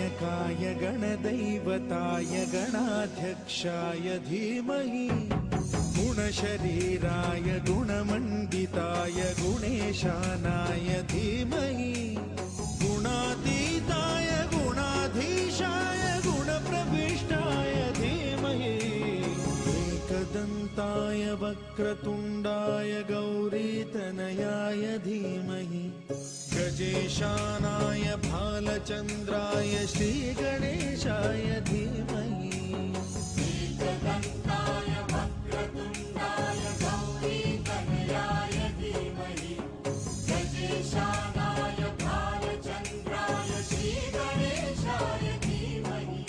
गणनायकाय गणदैवताय गणाध्यक्षाय धीमहि गुणशरीराय गुणमण्डिताय गुणेशानाय धीमहि गुणातीताय गुणाधीशाय गुणप्रविष्टाय धीमहि एकदन्ताय वक्रतुण्डाय गौरीतनयाय धीमहि गजेशानाय भालचन्द्राय श्रीगणेशाय धीमहि एकदन्ताय वक्रतुण्डाय गौरीतनयाय धीमहि गजेशानाय भालचन्द्राय श्रीगणेशाय धीमहि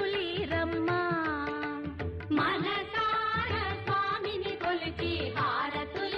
మనసార స్వామిని కొలిచి హారతులు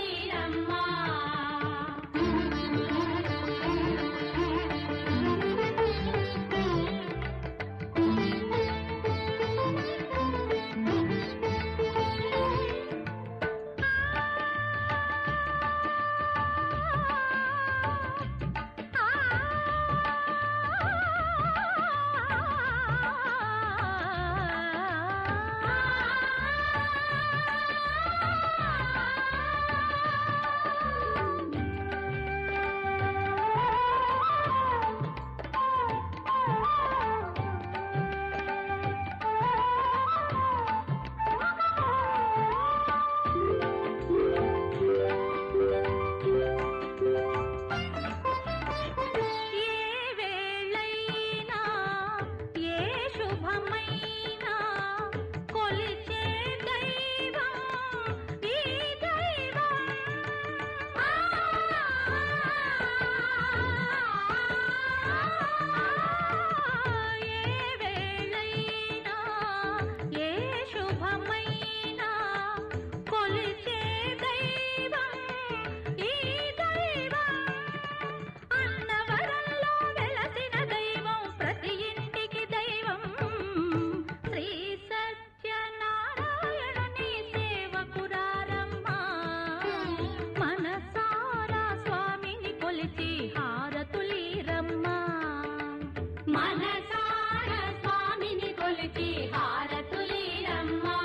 మనసార స్వామిని కొలిచి హారతులీరమ్మా.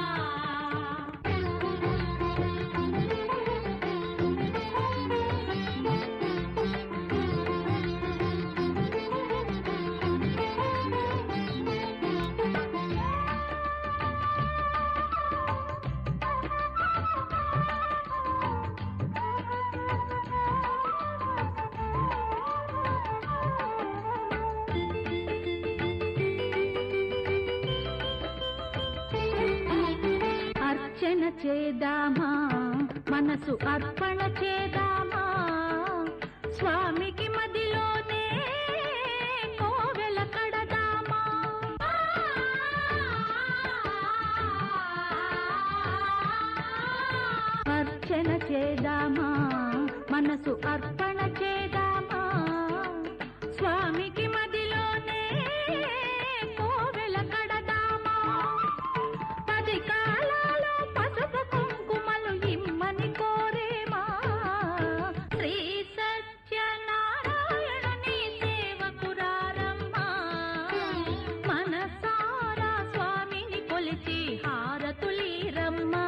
అర్చన చేదామా, మనసు అర్పణ చేదామా, స్వామికి మదిలోనే కోవెల కడదామా. అర్చన చేదామా, మనసు అర్పణ చేదామా, స్వామికి మదిలోనే కోవెల కడదామా. 10 కాలాలు పసుపు కుంకుమలు ఇమ్మని కోరేమా. శ్రీ సత్యనారాయణుని సేవకురారమ్మా. మనసారా స్వామిని కొలిచి హారతులీరమ్మా.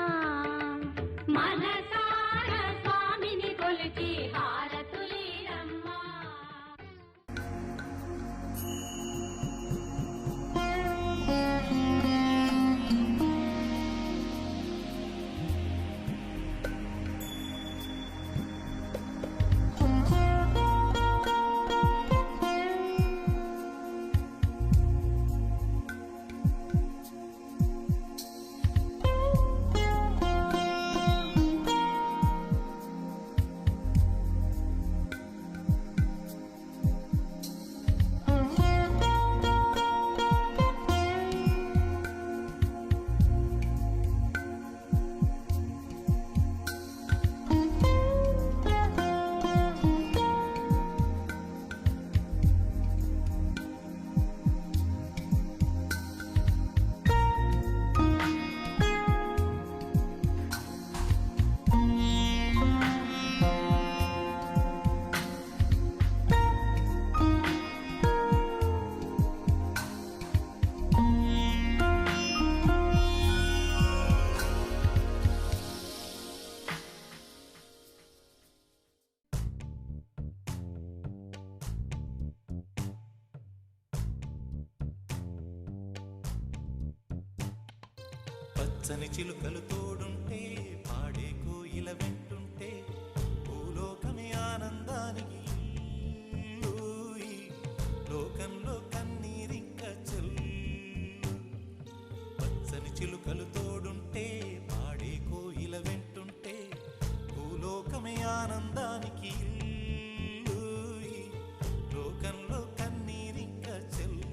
మనసారా స్వామిని కొలిచి హారతులీరమ్మా. పచ్చని చిలుకలు తోడుంటే, పాడే కోయిల వెంటుంటే, భూలోకమే ఆనందానికి ఊయి, లోకంలో కన్నీరింక చెల్లు. పచ్చని చిలుకలు తోడుంటే, పాడే కోయిల వెంటుంటే, భూలోకమే ఆనందానికి ఊయి, లోకంలో కన్నీరింక చెల్లు.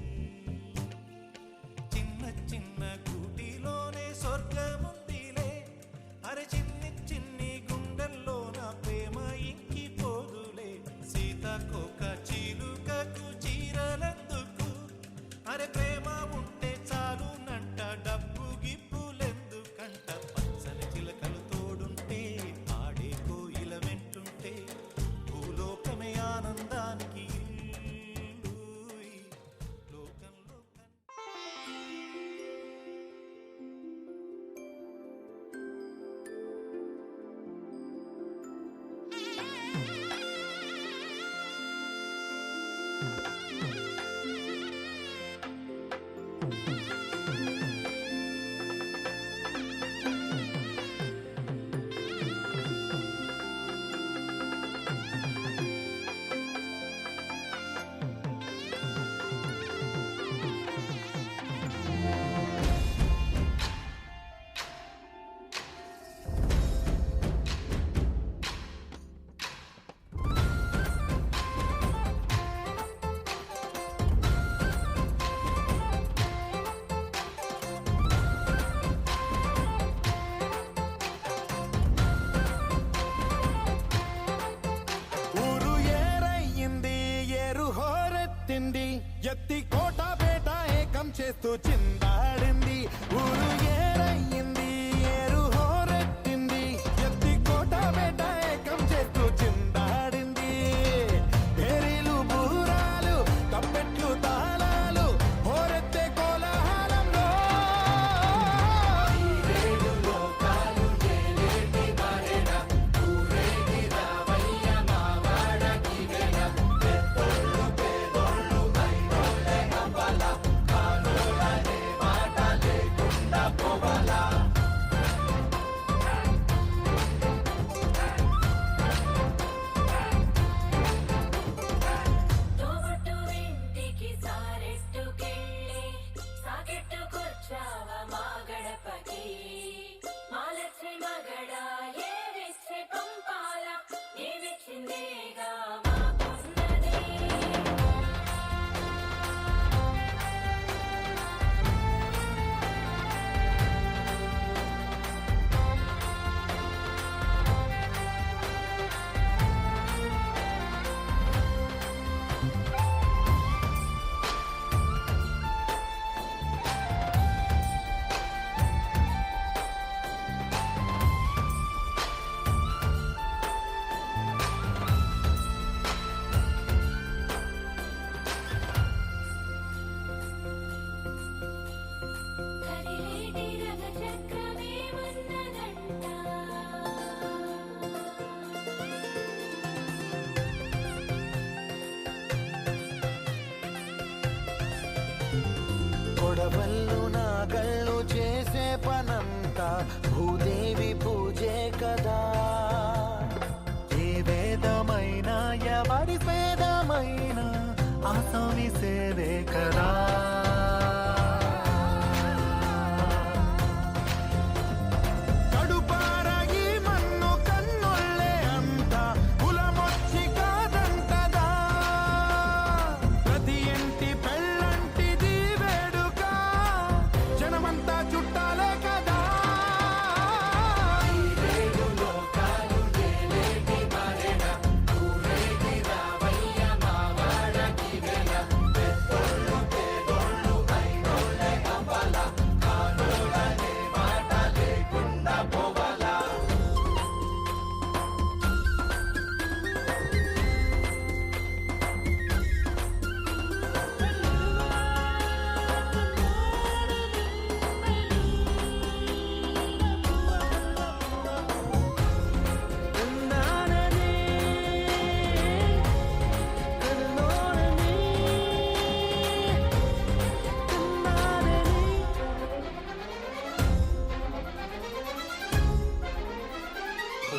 చిన్న చిన్న గూటిలోనే స్వర్గముందిలే, అరే చిన్ని చిన్ని గుండెల్లో నా ప్రేమ ఇంకిపోదులే. సీతాకోక చిలుకకు చీరలెందుకు, అరే ప్రేమ ఉంటే చాలునంట, డబ్బు గిప్పులెందుకంట. పచ్చని చిలకలు తోడుంటే, ఆడే కోయిల వెంటుంటే, భూలోకమే ఆనందానికి ఇల్లు. లోకంలో ఎత్తి కోట పేట ఏకం చేస్తూ చిందాడింది. ఊరు ఏరయ్యింది, ఏరు హోరెత్తింది. ఎత్తి కోట పేట ఏకం చేస్తూ చిందాడింది. పేరీలు బూరాలు తప్పెట్లు తాళాలు చక్రమేమన్నదంట కొడవళ్ళు నాగళ్ళు చేసే పనంతా భూదేవి పూజే కదా. ఏ వేదమైనా ఎవరి వేదమైనా ఆసామి సేవే కదా. కడుపార ఈ మన్ను కన్నుల్లే అంతా కులమొచ్చి కాదంటదా. ప్రతి ఇంటి పెళ్ళంటిది వేడుక, జనమంతా చుట్టాలే కదా.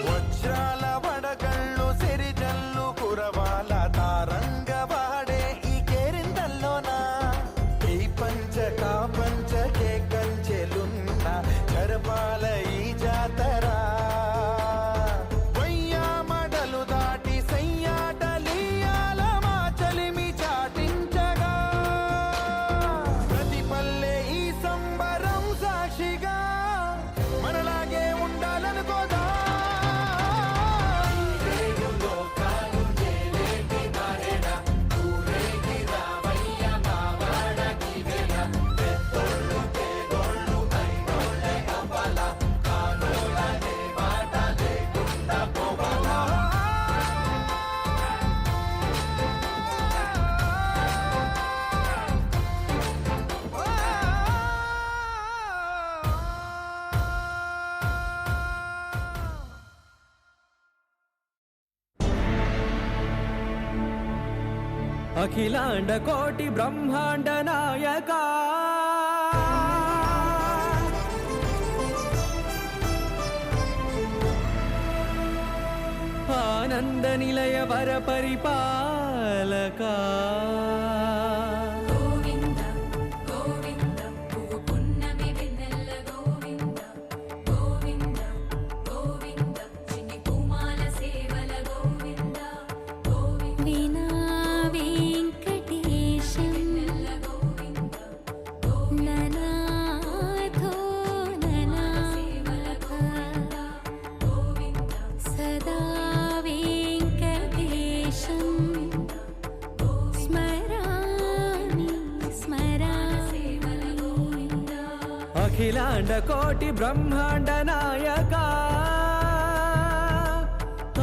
వజ్రాల వడగళ్ళు సిరిజల్లు కురవాల తారంగ వాడే ఈ కేరింతల్లోనా. ఈ పంచ కే కంచెలున్న జరపాల ఈ జాతర. వయ్యామడలు దాటి సయ్యాటలీయాల మా చలిమి చాటించగా. ప్రతి పల్లె ఈ సంబరం సాక్షిగా మనలాగే ఉండాలనుకోదా. అఖిలాండ కోటి బ్రహ్మాండ నాయక ఆనంద నిలయ వర పరిపాలక గోవింద గోవింద పువ్వు పున్నమి వెన్నెల గోవింద గోవింద గోవింద చిన్ని పూమాల సేవల గోవింద గోవింద వినా వెంకటేశం వెన్నెల గోవింద ననాథో సేవల ననాథ గోవింద సదా వెంకటేశం స్మరామి సేవల స్మరామి గోవింద అఖిలాండ కోటి బ్రహ్మాండ నాయక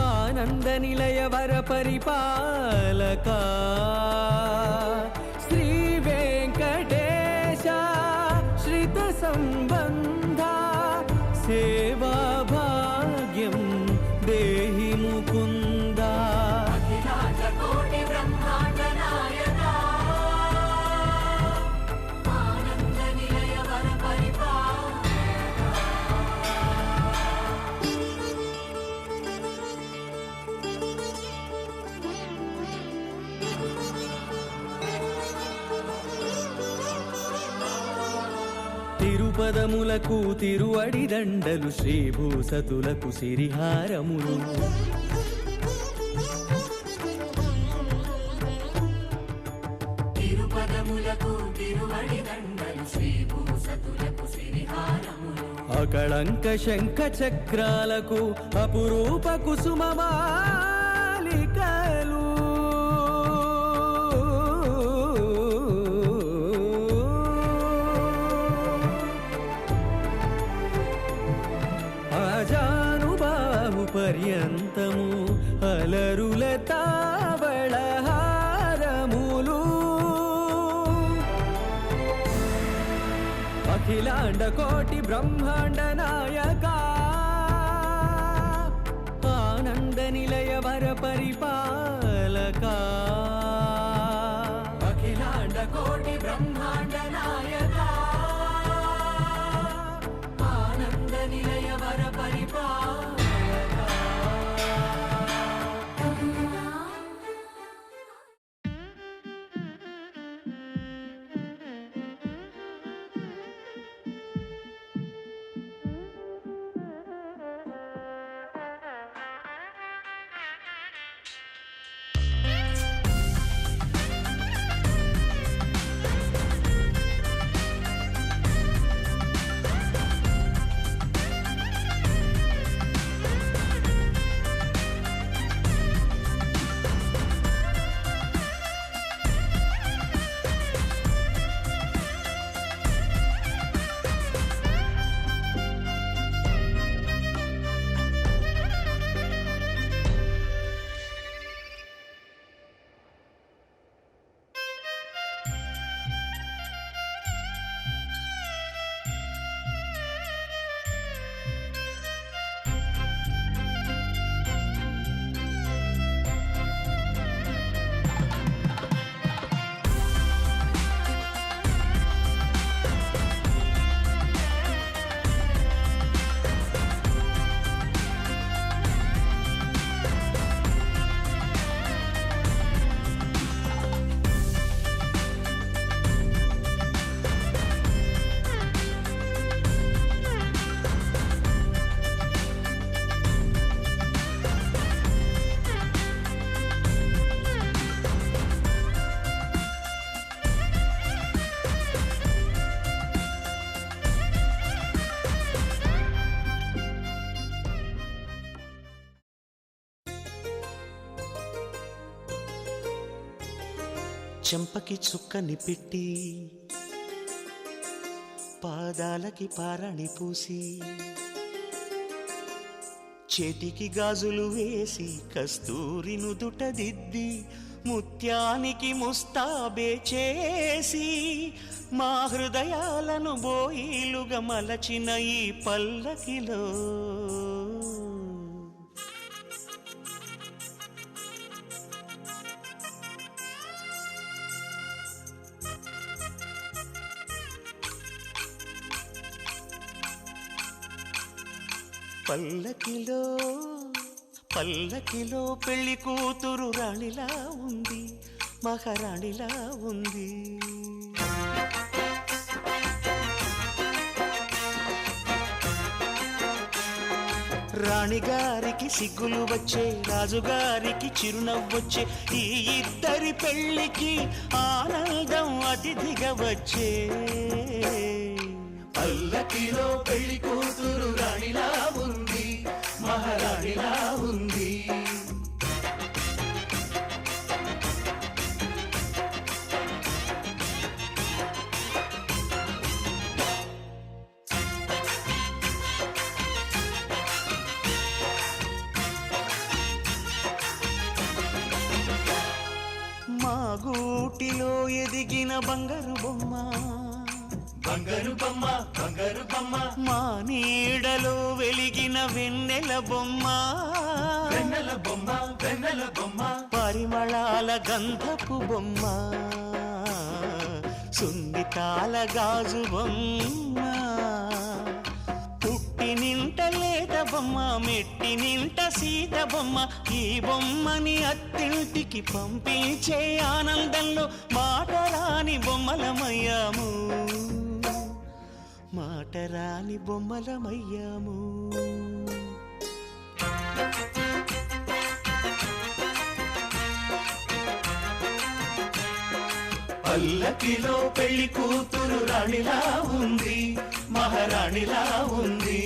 ఆనంద నిలయ వర పరిపాలక శ్రీ వెంకటేశ శ్రిత సంబంధ సేవా భాగ్యం దేహి ముకుంద. కోటి బ్రహ్మాండ నాయక ఆనంద నిలయ వర తిరుపదములకు తిరువడి దండలు శ్రీభూసతులకు సిరిహారములు తిరుపదములకు తిరువడి దండలు శ్రీభూసతులకు సిరిహారములు అకళంక శంఖ చక్రాలకు అపురూప కుసుమమాలికలు ఆజానుబాహు పర్యంతము అలరుల తావళహారములు అఖిలాండ కోటి బ్రహ్మాండ నాయక ఆనంద నిలయ వర పరిపాలక అఖిలాండ కోటి బ్రహ్మాండ నాయక ఆనంద నిలయ వర పరిపాలక. చెంపకి చుక్కని పెట్టి పాదాలకి పారాణి పూసి చేతికి గాజులు వేసి కస్తూరి నుదుట దిద్ది ముత్యానికి ముస్తాబే చేసి మా హృదయాలను బోయిలుగా మలచిన ఈ పల్లకిలో పల్లకిలో పల్లకిలో పెళ్లి కూతురు రాణిలా ఉంది, మహారాణిలా ఉంది. రాణిగారికి సిగ్గులు వచ్చే, రాజుగారికి చిరునవ్వొచ్చే, ఈ ఇద్దరి పెళ్లికి ఆనందం అతిథిగా వచ్చే. పల్లకిలో పెళ్లి కూతురు రాణిలా ఉంది, మహారాణిలా ఉంది. మా గూటిలో ఎదిగిన బంగారు బొమ్మ, బంగారు బొమ్మ, బంగారు బొమ్మ. మా నీడలో వెలిగిన వెన్నెల బొమ్మ, వెన్నెల బొమ్మ, వెన్నెల బొమ్మ. పరిమళాల గంధపు బొమ్మ, సున్నితాల గాజు బొమ్మ. పుట్టి నింట లేత బొమ్మ, మెట్టి నింట సీత బొమ్మ. ఈ బొమ్మని అత్తింటికి పంపించే ఆనందంలో మాటరాని బొమ్మలమయ్యాము, మాటరాని బొమ్మలమయ్యాము. పల్లకిలో పెళ్లి కూతురు రాణిలా ఉంది, మహారాణిలా ఉంది.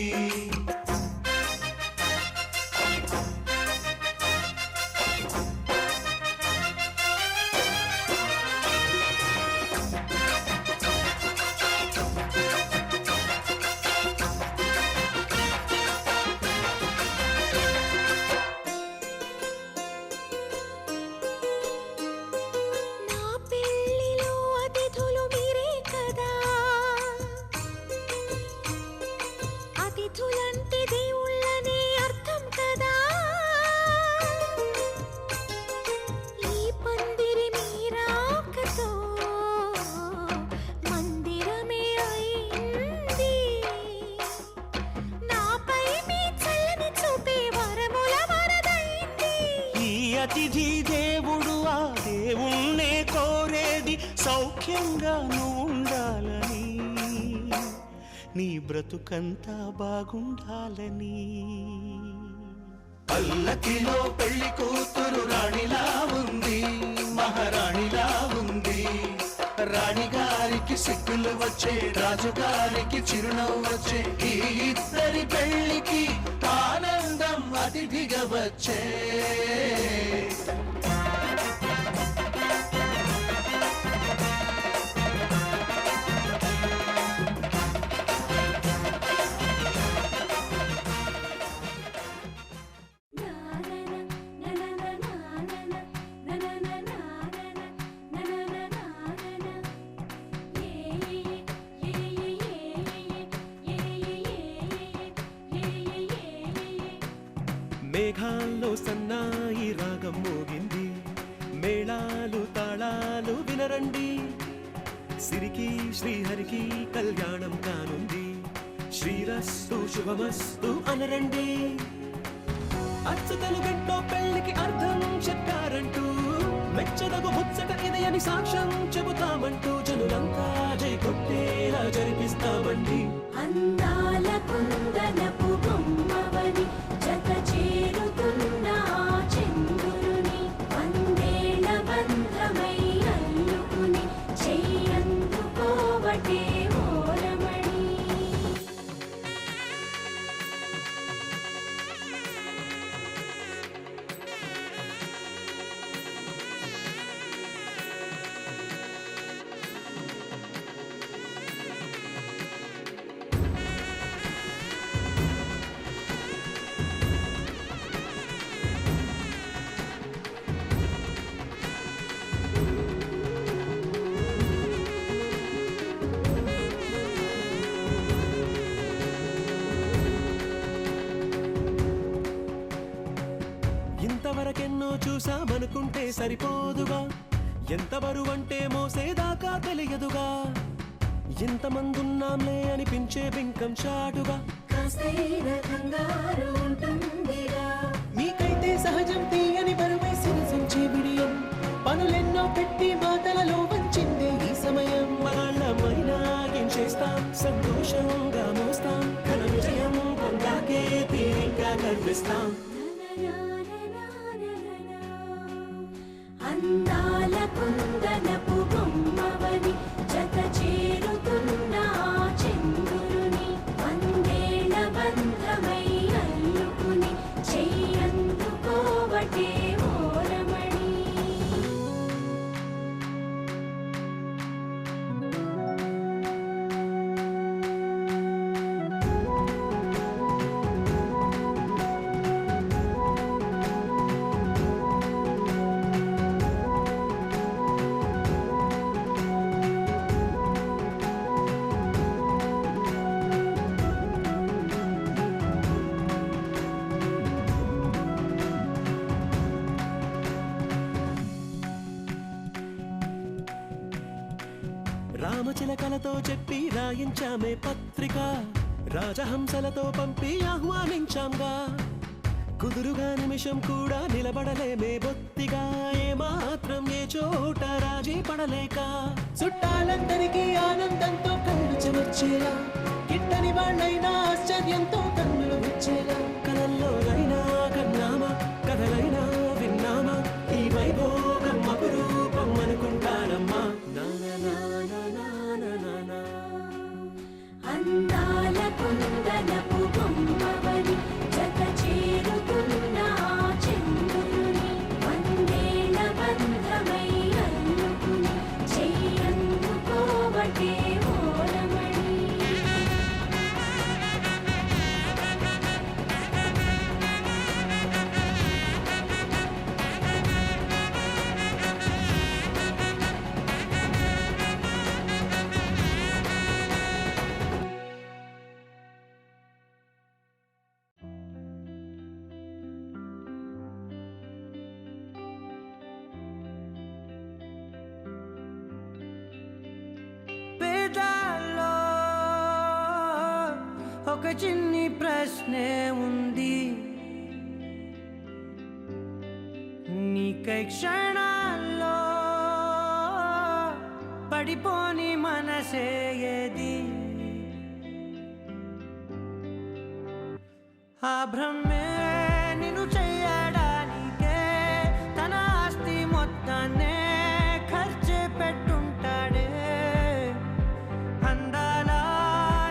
అతిథి దేవుడు ఆ దేవుణ్ణే కోరేది సౌఖ్యంగా నువ్వు ఉండాలని, నీ బ్రతుకంతా బాగుండాలని. పల్లకిలో పెళ్లి కూతురు రాణిలా ఉంది, మహారాణిలా ఉంది. రాణిగారికి సిగ్గులు వచ్చే, రాజుగారికి చిరునవ్వు వచ్చే, ఈ ఇద్దరి పెళ్లికి ఆనందం అతిథిగా వచ్చే. మేఘాల్లో సన్నాయి రాగం మోగింది, మేళాలు తాళాలు వినరండి. సిరికి శ్రీహరికి కళ్యాణం కానుంది, శ్రీరస్తు శుభమస్తు అనరండి. అచ్చతలు గంటో పెళ్లికి అర్థం చెప్పారంటూ, మెచ్చదగు ముచ్చట ఇది అని సాక్ష్యం చెబుతామంటూ, జనులంతా జై కొట్టేలా జరిపిస్తామండి. అందాల కుందనపు బొమ్మవని జత చేరుతున్న ఆ చంద్రుని, వందేళ్ల బంధమై అల్లుకుని చెయ్యందుకోవటే ఓరమణి. ఇంతవరకెన్నో చూసామనుకుంటే సరిపోదుగా, ఎంత బరువంటే మోసేదాకా తెలియదుగా. ఇంతమందున్నాంలే అనిపించే బింకం చాటుగా, కాస్తైన కంగారు ఉంటుందిగా. మీకైతే సహజం తీయని బరువై సిరిసంచే బిడియం, పనులెన్నో పెట్టి మాటలలో వంచిందే ఈ సమయం. వాళ్ళమైనా ఏం చేస్తాం, సంతోషంగా మోస్తాం, ఘన విజయం పొందాకే తీరిగ్గా కనిపిస్తాం. అందాల కుందనపు బొమ్మవని జత చేరుతున్న ఆ చంద్రుని, వందేళ్ల బంధమై అల్లుకుని చెయ్యందుకోవటే ఓరమణి. రామచిలకలతో చెప్పి రాయించామే పత్రిక, రాజహంసలతో పంపి ఆహ్వానించాంగా. కుదురుగా నిమిషం కూడా నిలబడలేమే బొత్తిగా, ఏమాత్రం ఏ చోట రాజీ పడలేక. చుట్టాలందరికీ ఆనందంతో కళ్ళు చెమర్చేలా, గిట్టని వాళ్ళైనా ఆశ్చర్యంతో కన్నులు వచ్చేలా. కలల్లోనైనా కన్నామా, కథలైనా విన్నామా, ఈ వైభోగం అపురూపం అనుకుంటానమ్మా. అందాల కుందనపు బొమ్మవని జత చేరుతున్న ఆ చంద్రుని, వందేళ్ల బంధమై అల్లుకుని చెయ్యందుకోవటే ఓరమణి. పేదాల్లో ఒక చిన్ని ప్రశ్నే ఉంది, నీ క్షణాల్లో పడిపోని మనసే ఏది ఆ భ్రమే నిన్ను చెయ్యడానికే తన ఆస్తి మొత్తాన్నే ఖర్చు పెట్టుంటాడే అందాల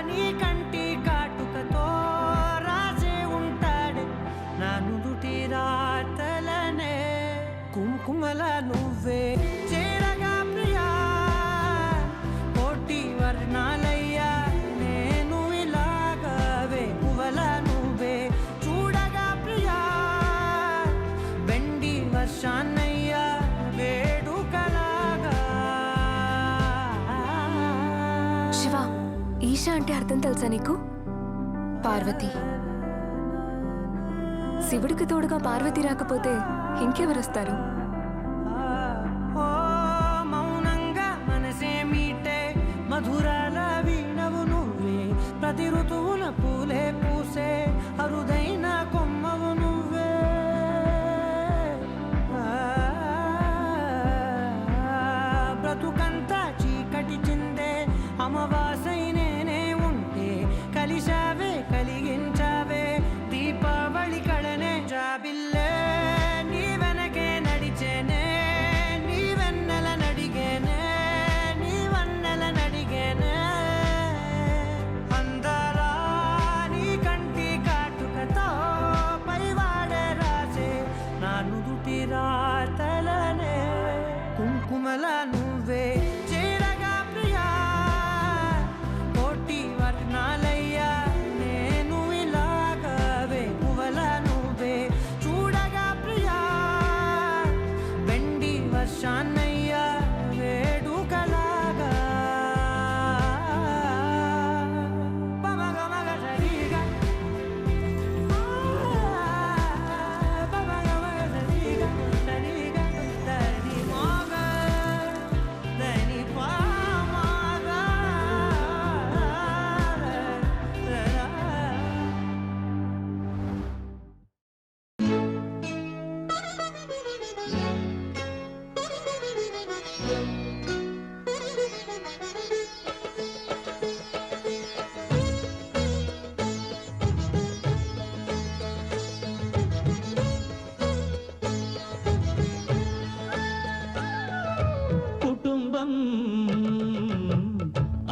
నీ కంటి కాటుకతో రాసే ఉంటాడే నా నుదుటి రాతలనే కుంకుమల నువ్వే చేరగా ప్రియా కోటి వర్ణాలయ్యా నేను ఇలాగవే పువ్వల నువ్వే చూడగా ప్రియా బెండి వర్షాన్నయ్యా వేడుకలాగా శివ, ఈశా అంటే అర్థం తెలుసా నీకు? పార్వతి. శివుడికి తోడుగా పార్వతి రాకపోతే ఇంకెవరొస్తారు? ఓ మౌనంగా మనసే మీటే మధురాల వీణవు నువ్వే ప్రతి ఋతువున పూలే పూసే అరుదైన కొమ్మవు నువ్వే బ్రతుకంతా చీకటి చిందే అమవాసై నేనే ఉంటే కలిశావే కలిగించావే దీపావళి కళనే జాబిల్లే నీ వెనకే నడిచేనే నీ వెన్నెల నడిగేనే నీ వన్నెల నడిగేనే అందాలా నీ కంటి కాటుకతో పైవాడే రాసే నా నుదుటి రాతలనే కుంకుమల నువ్వే చేరగా ప్రియా కోటి వర్ణాలయ్యా నేను ఇలాగవే పువ్వల నువ్వే చూడగా ప్రియా బెండి వర్షాన్నయ్యా వేడుకలాగా పమగమగ సరిగా పమగమగ సరిగా సరిగా దని మోగ దని పామగ కుటుంబం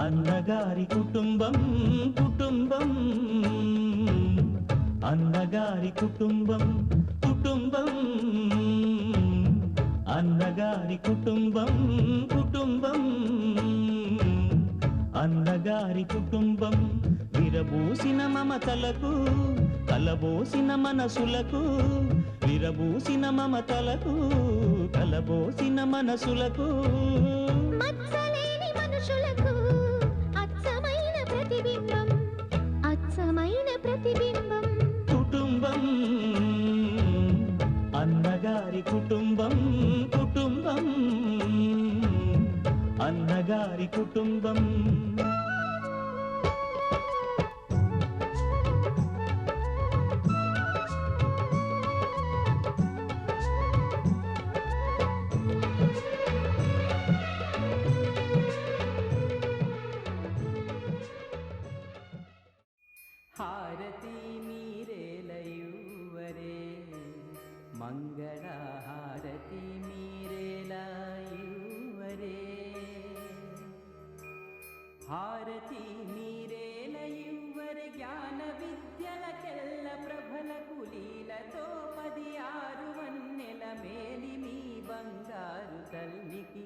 అన్నగారి కుటుంబం కుటుంబం అన్నగారి కుటుంబం కుటుంబం అన్నగారి కుటుంబం కుటుంబం అన్నగారి కుటుంబం విరబూసిన మమతలకు కలబోసిన మనసులకు విరబూసిన మమతలకు కలబోసిన మనసులకు మచ్చలేని మనుషులకు అచ్చమైన ప్రతిబింబం అచ్చమైన ప్రతిబింబం కుటుంబం అన్నగారి కుటుంబం కుటుంబం అన్నగారి కుటుంబం హారతి మీరేలయువరే మంగళ హారతి మీరేలయువరే హారతి మీరేలయువరే జ్ఞాన విద్యలకెల్ల ప్రభల కులీలతో 16 వన్నెల మేలి మీ బంగారు తల్లికి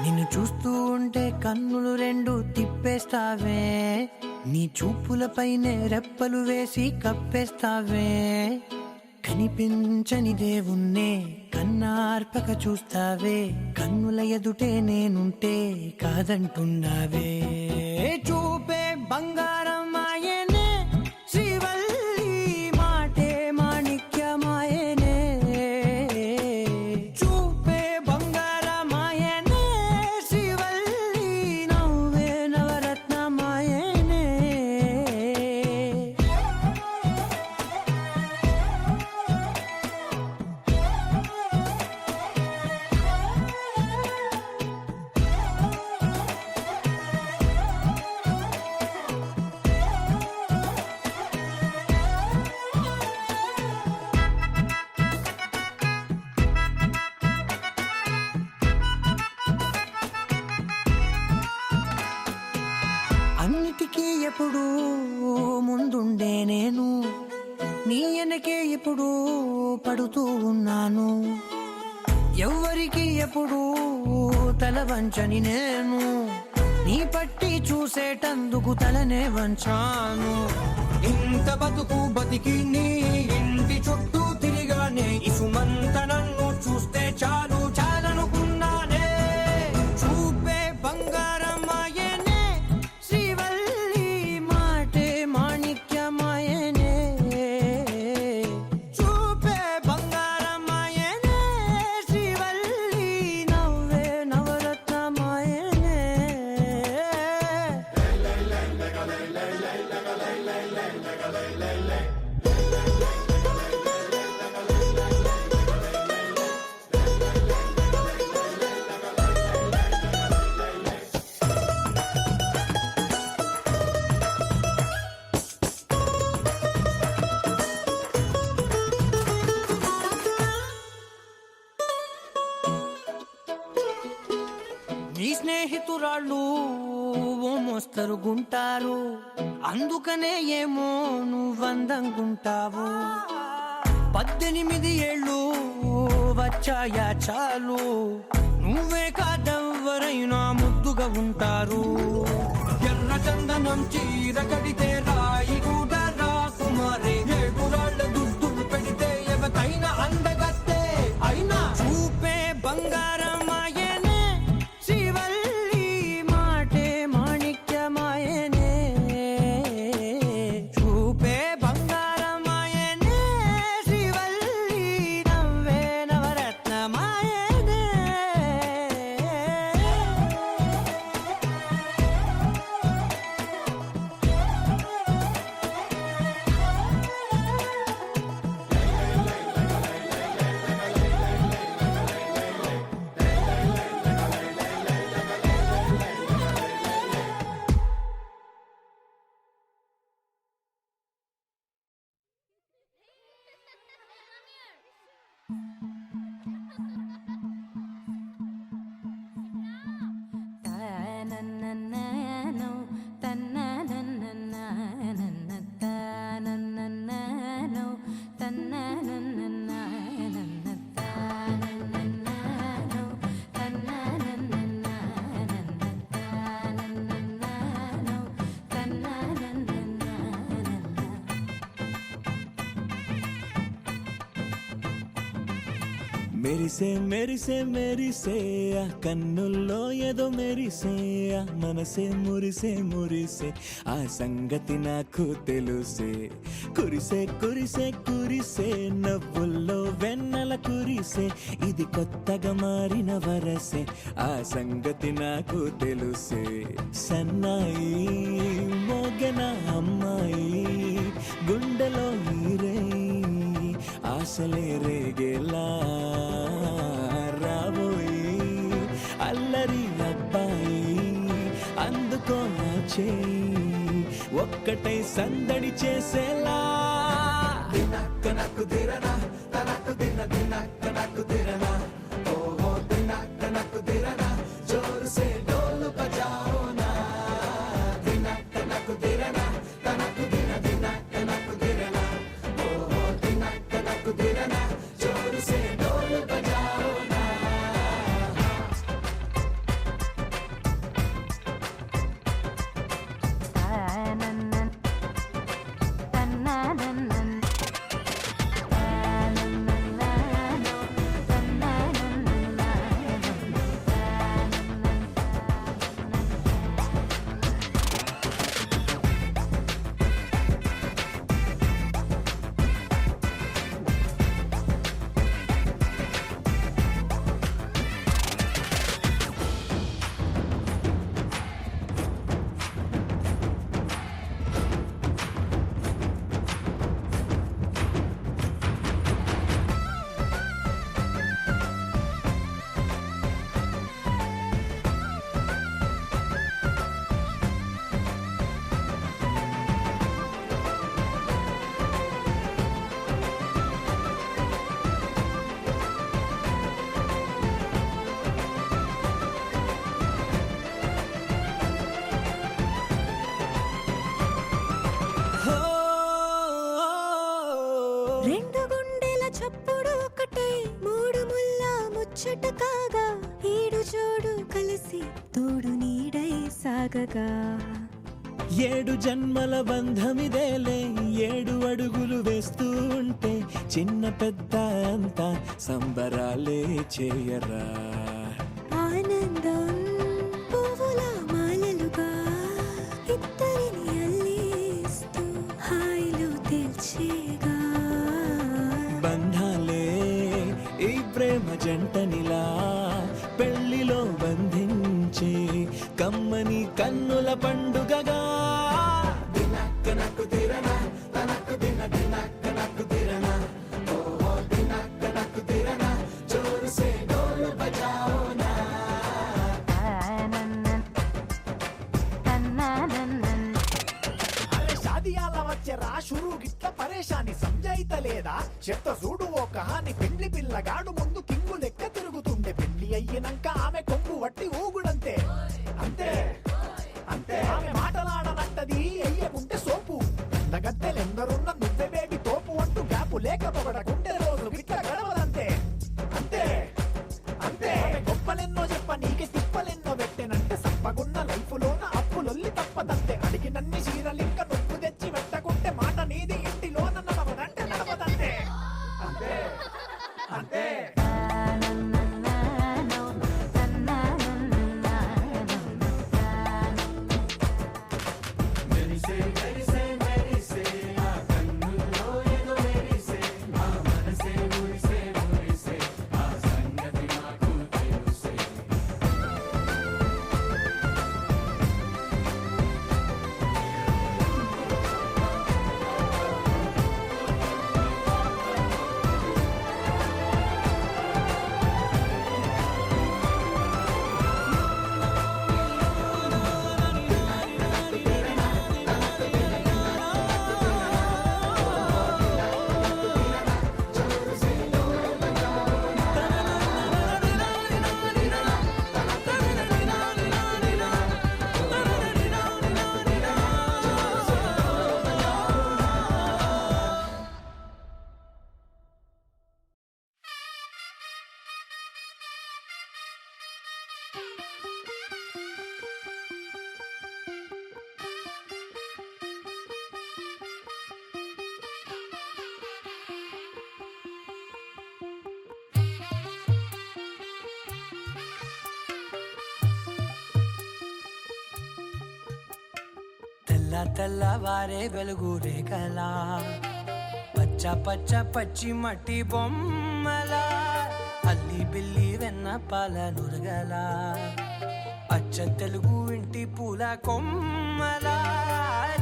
నిన్ను చూస్తూ ఉంటే కన్నులు రెండు తిప్పేస్తావే నీ చూపులపైనే రెప్పలు వేసి కప్పేస్తావే కనిపించని దేవుణ్ణే కన్నార్పక చూస్తావే కన్నుల ఎదుటే నేనుంటే కాదంటున్నావే చూపే బంగారం ఆయనే శ్రీవల్లి మాటే మాణిక్యమాయనే చూపే బంగారం ఆయనే శ్రీవల్లి నవ్వే నవరత్నమాయనే అన్నిటికీ ఎప్పుడు ముందుండే నేను నీ వెనకే ఎప్పుడు పడుతూ ఉన్నాను ఎవ్వరికి ఎప్పుడు తల వంచని నేను నీ పట్టి చూసేటందుకు తలనే వంచాను ఇంత బతుకు బతికి నీ ఇంటి చుట్టూ తిరిగానే ఇసుమంత నన్ను చూస్తే చాలు చాలనుకున్నానే చూపే బంగారం ఆయనే శ్రీవల్లి మాటే మాణిక్యమాయనే చూపే బంగారం ఆయనే శ్రీవల్లి నవ్వే నవరత్నమాయనే నీ స్నేహితురాళ్ళు ఓ మోస్తరుగుంటారు అందుకనే ఏమో నువ్వందంగుంటావు 18 ఏళ్ళు వచ్చాయా చాలు నువ్వే కాదెవ్వరైనా ముద్దుగా ఉంటారు ఎర్ర చందనం చీర కడితే రాయి కూడా రాకుమారే ఏడురాళ్ళ దుద్దులు పెడితే ఎవతైనా అందగత్తే అయినా చూపే బంగారం ఆయనే శ్రీవల్లి మాటే మాణిక్యమాయనే చూపే బంగారం ఆయనే శ్రీవల్లి నవ్వే నవరత్నమాయనే మెరిసే మెరిసే మెరిసే ఆ కన్నుల్లో ఏదో మెరిసే ఆ మనసే మురిసే మురిసే ఆ సంగతి నాకు తెలుసే కురిసే కురిసే కురిసే నవ్వుల్లో వెన్నెల కురిసే ఇది కొత్తగా మారిన వరసే ఆ సంగతి నాకు తెలుసే సన్నాయి మోగన అమ్మాయి గుండెలో ఈరే ఆశలే రేగేలా రాబోయి అల్లరి అబ్బాయి అందుకో నా చేయి ఒక్కటై సందడి చేసేలా దినక్క నాకు దిరనా తనకు దిన దినక్క నాకు దిరనా ఓహో దినక్క నాకు దిరనా జోరు సే డోలు బజాओ నా దినక్క నాకు దిరనా తనకు దిన దినక్క నాకు దిరనా ఓహో దినక్క నాకు దిరనా జోరు సే డోలు బజాओ నా తన్ననన్నన్ ఒకటై మూడు ముల్ల ముచ్చట కాగా ఏడు జోడు కలిసి తోడు నీడై సాగగా ఏడు జన్మల బంధమిదేలే ఏడు అడుగులు వేస్తూ ఉంటే చిన్న పెద్ద అంతా సంబరాలే చేయరా ఆనందం పువ్వుల మాలలుగా ఇద్దరిని అల్లేస్తూ హాయిలో తెల్చేగా బంధాలే ఈ ప్రేమ జంటనిలా పెళ్లిలో బంధించి కమ్మని కన్నుల పండుగగా దినక్కనకు తిరనా తనకు దిన దినక్కనకు తిరనా ఓహో దినక్కనకు తిరనా జోరు సే డోలు బజాओ నా అరే షాదియాల వచ్చెరా షురు గిట్ల పరేషాని సంజాయితలేదా చెత్త చూడు ఓ కహాని పెండ్లి పిల్లగాడు ముందు కింగు లెక్క తిరుగుతుండే పెళ్లి అయ్యినంక ఆమె కొంగు వట్టి ఊగుడంతే అంతే అంతే ఆమె మాటలాడనంటది అయ్యకుంటే సోపు అందగత్తెలెందరున్న నువ్వే బేబీ తోపు అంటూ గ్యాపు లేక పొగడకుంటే రోజు గిట్ల గడవదంతే అంతే అంతే ఆమె గొప్పలెన్నో చెప్ప నీకే తిప్పలెన్నో పెట్టెనంటే సప్పగున్న లైఫ్లోన అప్పులొల్లి తప్పదంతే అడిగినన్ని చీరలింక నువ్వు తెచ్చి పెట్టకుంటే మాట నీది ఇంటిలోన నడవదంటే నడవదంతే అంతే అంతే తెల్లవారే వెలుగు రేఖలా పచ్చ పచ్చ పచ్చి మట్టి బొమ్మలా అల్లి బిల్లి వెన్న పాల నురగలా అచ్చ తెలుగు ఇంటి పూల కొమ్మలా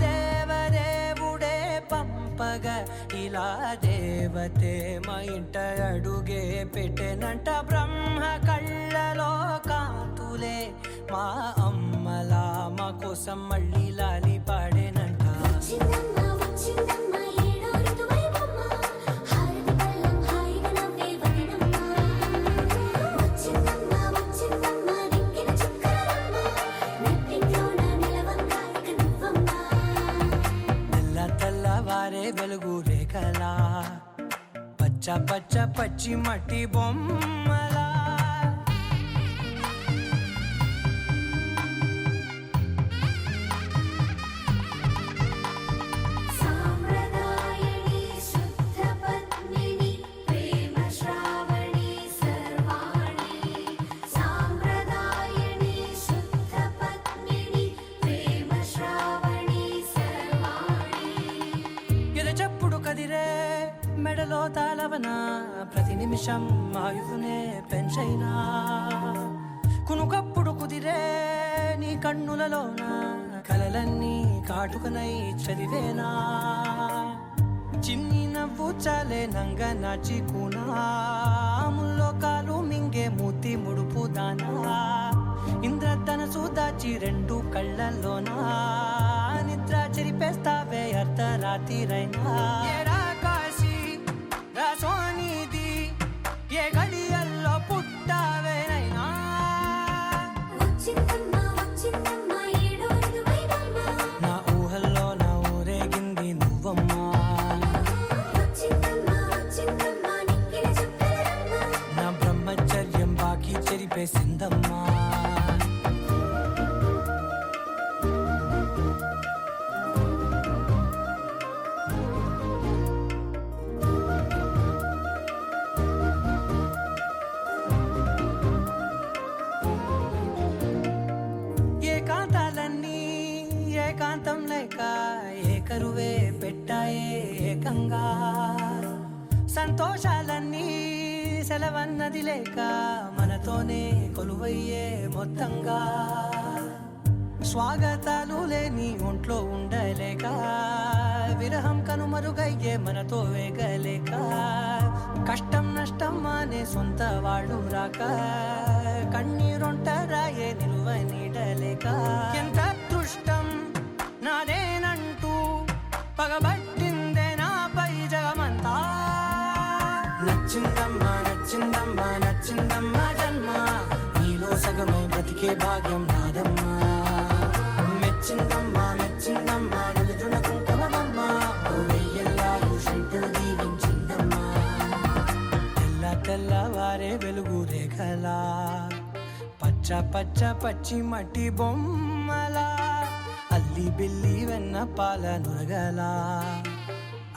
దేవదేవుడే పంపగా ఇలా దేవతే మా ఇంట అడుగే పెట్టెనంట బ్రహ్మ కళ్ళలో కాంతులే మా అమ్మలా మా కోసం మళ్ళీ లాలి పాడేనంట వచ్చిందమ్మ వచ్చిందమ్మ ఏడో ఋతువైవమ్మ హారతి పళ్ళం హాయిగా నవ్వే వదనమ్మ వచ్చిందమ్మ వచ్చిందమ్మ దిక్కిన చుక్కలమ్మ నెట్టింట్లోన నిలవంగా ఇక నువ్వమ్మ తెల్లవారే వెలుగు రేఖలా పచ్చ పచ్చ పచ్చి మట్టి బొమ్మలా సాంప్రదాయని శుద్ధ పద్మిని ప్రేమ శ్రావణి సర్వాణి సాంప్రదాయని శుద్ధ పద్మిని ప్రేమ శ్రావణి సర్వాణి ఎరచప్పుడు కదిరే మెడలో తాళవన ప్రతి నిమిషం ఆయువునే పెంచైనా కునుకప్పుడు కుదిరే నీ కన్నులలోన కలలన్నీ కాటుకనై చదివేనా చిన్ని నవ్వు చాలే నంగ నాచి కూనాముల్లో కాలు మింగే మూతి ముడుపు దానా ఇంద్రధనసు దాచి రెండు కళ్ళల్లోనా నిద్ర చెరిపేస్తావే అర్ధరాత్రిరైనా ఏడా కాశీ రాసోనిది ఏ గడియల్లో పుట్టావేనైనా వచ్చిందమ్మ వచ్చిందమ్మ ఏడో ఋతువైవమ్మ నా ఊహల్లో నా ఊరేగింది నువ్వమ్మా వచ్చిందమ్మ వచ్చిందమ్మ నిక్కిన చుక్కల చెప్పేసిందమ్మా. ఏకాంతాలన్నీ ఏకాంతం లేక ఏకరువే పెట్టాయే ఏకంగా. సంతోషాలన్నీ సెలవన్నది లేక మనతోనే కొలువయ్యే మొత్తంగా. స్వాగతాలు లేని ఒంట్లో ఉండలేక విరహం కనుమరుగయ్యే మనతో వేగలేక. కష్టం నష్టం అనే సొంత వాళ్ళు రాక కన్నీరొంటరాయే నిలువ నీడలేక. ఎంత అదృష్టం నాదేనంటూ పగబట్టిందే నాపై జగమంతా. నచ్చిందమ్మా నచ్చిందమ్మా నచ్చిందమ్మా జన్మ, నీలో సగమై బ్రతికే భాగ్యం నాదమ్మా. మెచ్చిందమ్మా మెచ్చిందమ్మా నిలుచున కుంకుమమ్మా, వెయ్యల్లాలు శంకులు దీవించిందమ్మా. తెల్ల తెల్లవారే వెలుగు రేఖలా పచ్చ పచ్చ పచ్చి మట్టి బొమ్మలా అల్లి బిల్లి వెన్న పాల నురగలా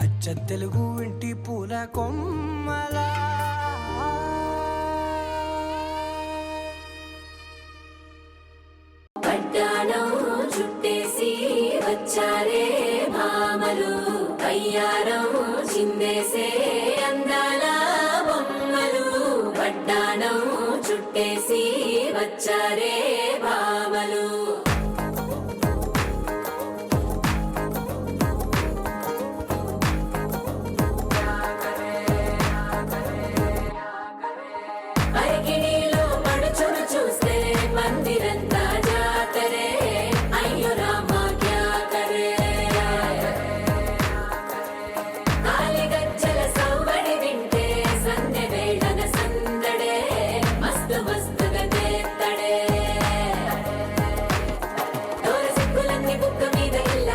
అచ్చ తెలుగు ఇంటి పూల కొమ్మలా. పడ్డాణం చుట్టేసి వచ్చారే భామలు, అయ్యారం చిందేసే అందాల బొమ్మలు. పడ్డాణం చుట్టేసి వచ్చారే భామలు. అరికిణీలో పడుచును చూస్తే మందిరంతా జాతరే, అయ్యో రామా క్యా కరే. కాలిగజ్జల సవ్వడి వింటే సందె వేళన సందడే, మస్తు మస్తుగా తేత్తడే. దూర సిగ్గులన్నీ బుక్క మీద ఇల్ల,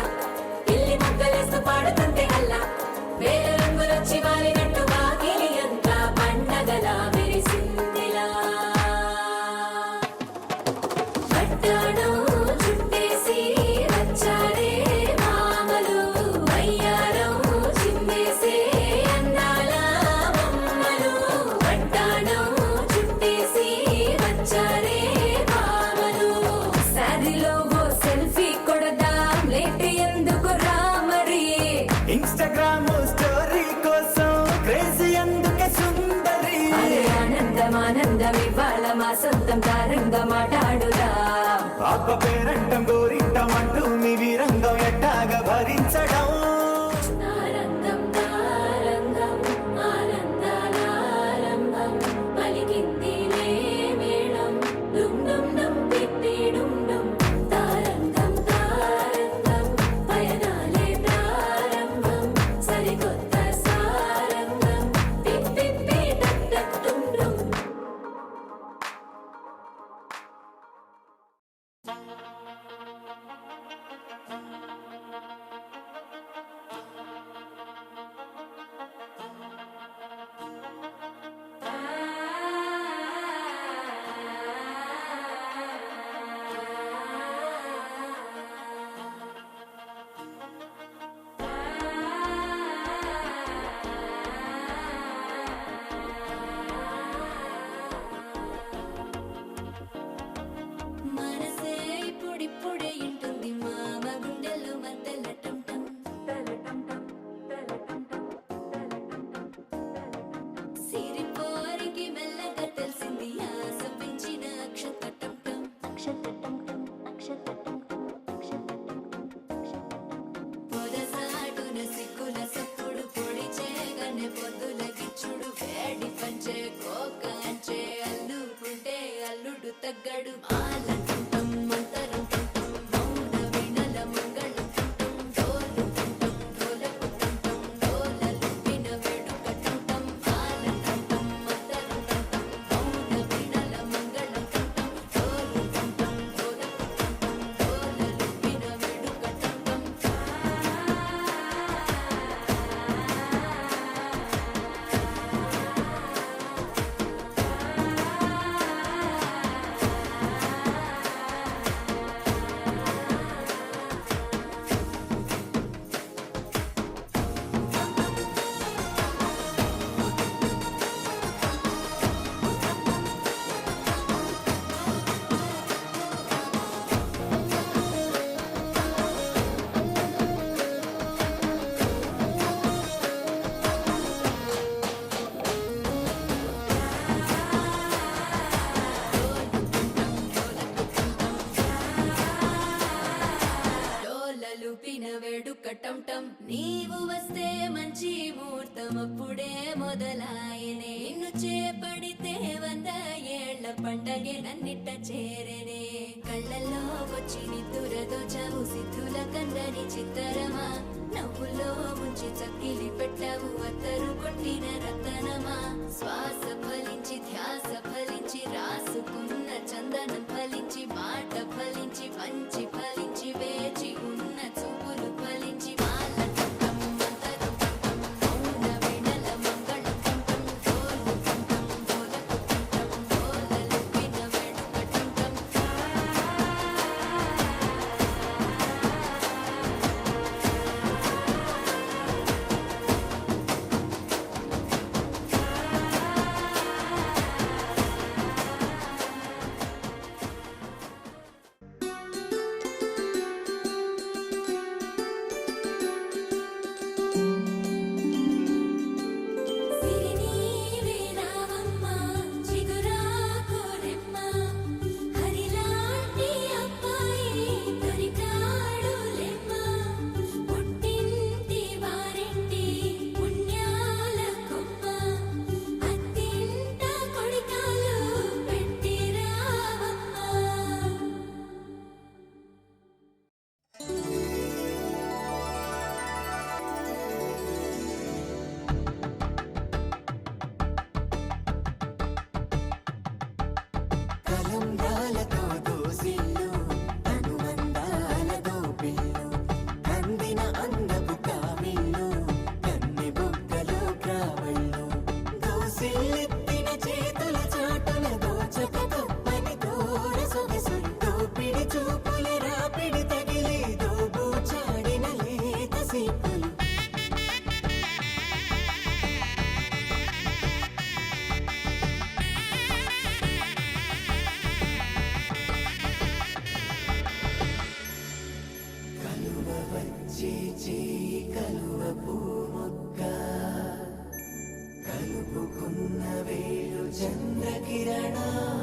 ఇల్లి మొగ్గలేస్తూ పాడుతుంటే అల్లా. వేల రంగులొచ్చి వాలినట్టు వాకిలి అంతా పండగలా మెరిసిందిలా. పడ్డాణం చుట్టేసి వచ్చారే భామలు, అయ్యారం చిందేసే అందాల బొమ్మలు. పడ్డాణం చుట్టేసి వచ్చారే భామలు. శారీలో ఓ సెల్ఫీ కొడదాం, లేట్ ఎందుకు రామరి. ఇన్స్టాగ్రామ్ స్టోరీ కోసం క్రేజీ అందుకే సుందరి. అరే ఆనందం ఆనందం ఇవాళ మా సొంతం తారంగా మాట్లాడుదా. పాప పేరంటం గోరింటం అంటూ మీ వీరంగం ఎట్టాగా భరించడం. ఆనందం తారంగం ఆనందాల ఆరంభం, పలికిందిలే మేళం డుమ్ డుమ్ డుమ్ పిప్పి డుమ్ డుమ్. తారంగం తారంగం పయనాలే ప్రారంభం, సరికొత్త సారంగం పిప్పి టక్ టక్ డుమ్ డుమ్. మనసే ఇప్పుడిప్పుడే ఇంటుంది మామ గుండెల్లో మధ్యలో టం టం. సిరిపోరికి మెల్లగా తెలిసింది ఆశ పెంచిన అక్షతటం టం. పొదసాటున సిగ్గుల సప్పుడు పొడి చేయగానే పొద్దుల గిచ్చుడు. వేడి పంచే కోకాంచే అల్లుకుంటే అల్లుడు తగ్గడు. ఆలంటుంటం మంతరం టుంటం, మౌన వీణల మంగళం టుంటం. డోలు టుంటం డోలకు టుంటం, డోలలుప్పిన వేడుక టుంటం. ఆలంటుంటం మంతరం టుంటం, మౌన వీణల మంగళం టుంటం. డోలు టుంటం డోలకు టుంటం, డోలలుప్పిన వేడుక టుంటం. నీవు వస్తే మంచి ముహూర్తం అప్పుడే మొదలాయనే నిన్ను చేపడితే 100 ఏళ్ల పండగే నన్నిట్ట చేరనే కళ్ళల్లో వచ్చి నిద్దురతో చవు సిద్ధుల కందని చిత్తరమా నవ్వులో ముంచి చక్కిలి పెట్టావు అత్తరు కొట్టిన రతనమా శ్వాస ఫలించి ధ్యాస ఫలించి రాసుకున్న చందనం ఫలించి మాట ఫలించి పంచి ఫలించి వేచి ఉన్న చూపులు ఫలించి మాల కంఠం మంతరు కంఠం మౌన వీణల మంగళ కంఠం డోలు కంఠం డోలకు కంఠం డోలలుప్పిన వేడుక కంఠం సిరినీవే రావమ్మ చిగురాకు రెమ్మ హరిలాంటి అబ్బాయి దొరికాడు లెమ్మ పుట్టింటి వారింటి పుణ్యాల కొమ్మ అత్తింట కొడికాలు పెట్టి రావమ్మ కలంబ్రాలతో దోసిళ్ళు అనుబంధాలతో పిల్లు అందిన అందపు కావిళ్ళు కన్నె బుగ్గలో క్రావళ్ళు దోసిళ్ళెత్తిన చేతుల చాటున దోచక తప్పని దూర సొగసులు దోపిడి చూపుల రాపిడి తగిలి దోబూచాడిన లేత సీపులు కలువ వచ్చే చేయి కలువ పూమొక్క కలుపుకున్న వేలు చంద్రకిరణాలు